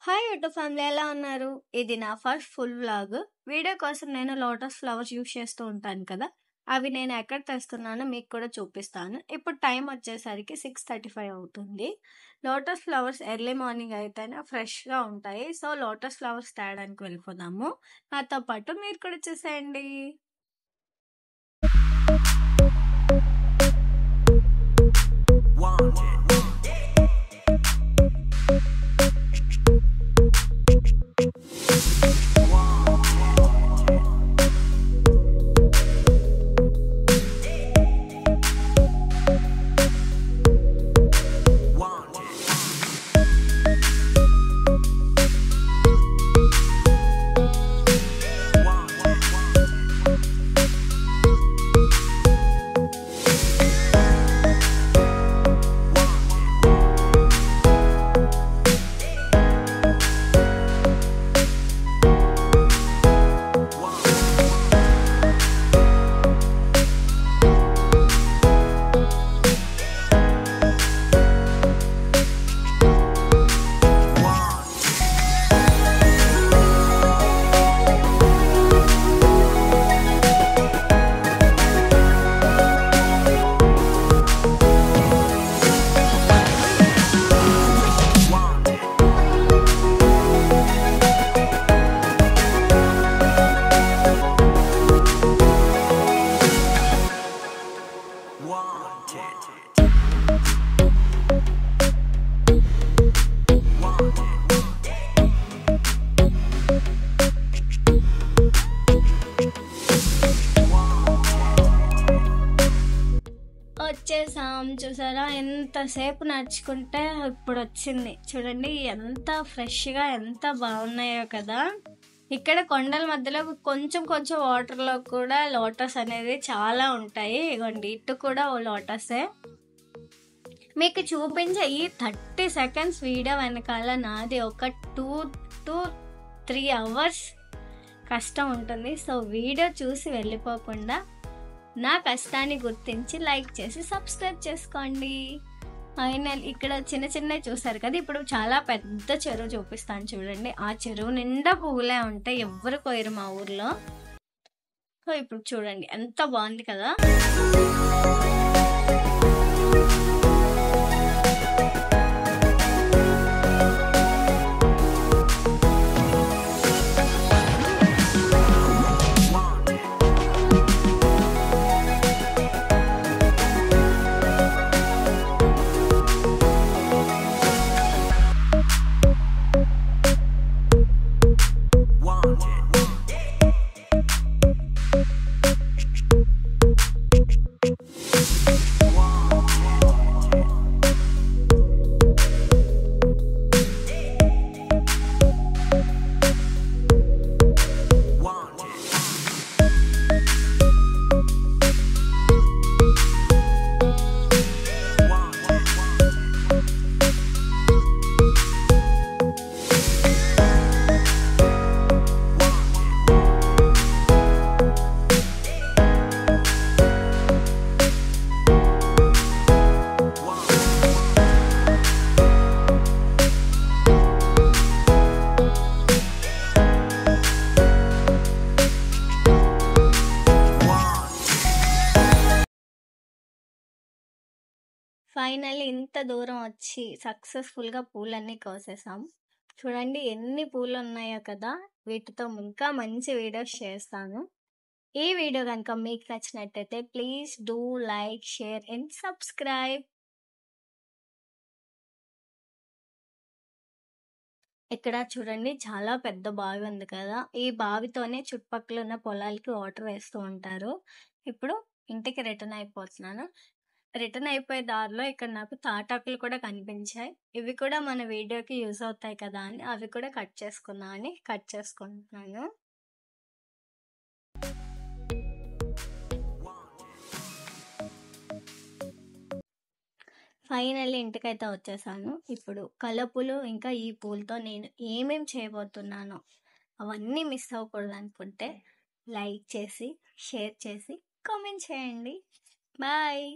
Hi YouTube family ఎలా ఉన్నారు? ఇది నా ఫస్ట్ ఫుల్ వ్లాగ్. వీడియో కోసం నేను లోటస్ ఫ్లవర్స్ యూస్ చేస్తూ ఉంటాను కదా, అవి నేను ఎక్కడ తెస్తున్నానో మీకు కూడా చూపిస్తాను. ఇప్పుడు టైం వచ్చేసరికి 6:35 అవుతుంది. లోటస్ ఫ్లవర్స్ ఎర్లీ మార్నింగ్ అయితేనే ఫ్రెష్గా ఉంటాయి. సో లోటస్ ఫ్లవర్స్ తేయడానికి వెళ్ళిపోదాము. నాతో పాటు మీరు కూడా చూసేయండి. వచ్చేసాం. చూసారా ఎంతసేపు నడుచుకుంటే ఇప్పుడు వచ్చింది. చూడండి ఎంత ఫ్రెష్గా ఎంత బాగున్నాయో కదా. ఇక్కడ కొండల మధ్యలో కొంచెం కొంచెం వాటర్లో కూడా లోటస్ అనేది చాలా ఉంటాయి. ఇగోండి ఇటు కూడా ఓ లోటసే. మీకు చూపించే ఈ 30 సెకండ్స్ వీడియో వెనకాల నాది ఒక 2 to 3 hours కష్టం ఉంటుంది. సో వీడియో చూసి వెళ్ళిపోకుండా నా కష్టాన్ని గుర్తించి లైక్ చేసి సబ్స్క్రైబ్ చేసుకోండి. ఫైనల్ ఇక్కడ చిన్న చిన్నవి చూసారు కదా, ఇప్పుడు చాలా పెద్ద చెరువు చూపిస్తాను చూడండి. ఆ చెరువు నిండా పువ్వులే ఉంటాయి, ఎవ్వరు కోయరు మా ఊర్లో. సో ఇప్పుడు చూడండి ఎంత బాగుంది కదా. ఫైనల్లీ ఇంత దూరం వచ్చి సక్సెస్ఫుల్గా పూలన్నీ కోసేసాం. చూడండి ఎన్ని పూలు ఉన్నాయో కదా. వీటితో ఇంకా మంచి వీడియోస్ చేస్తాను. ఈ వీడియో కనుక మీకు నచ్చినట్టయితే please do like, share and subscribe. ఇక్కడ చూడండి చాలా పెద్ద బావి ఉంది కదా. ఈ బావితోనే చుట్టుపక్కల ఉన్న పొలాలకి వాటర్ వేస్తూ ఉంటారు. ఇప్పుడు ఇంటికి రిటర్న్ అయిపోతున్నాను. రిటర్న్ అయిపోయే దారిలో ఇక్కడ నాకు తాటాకులు కూడా కనిపించాయి. ఇవి కూడా మన వీడియోకి యూజ్ అవుతాయి కదా అని అవి కూడా కట్ చేసుకుంటున్నాను. ఫైనల్లీ ఇంటికైతే వచ్చేసాను. ఇప్పుడు కలపులు ఇంకా ఈ పూలతో నేను ఏమేం చేయబోతున్నానో అవన్నీ మిస్ అవ్వకూడదు అనుకుంటే లైక్ చేసి, షేర్ చేసి, కామెంట్ చేయండి. బాయ్.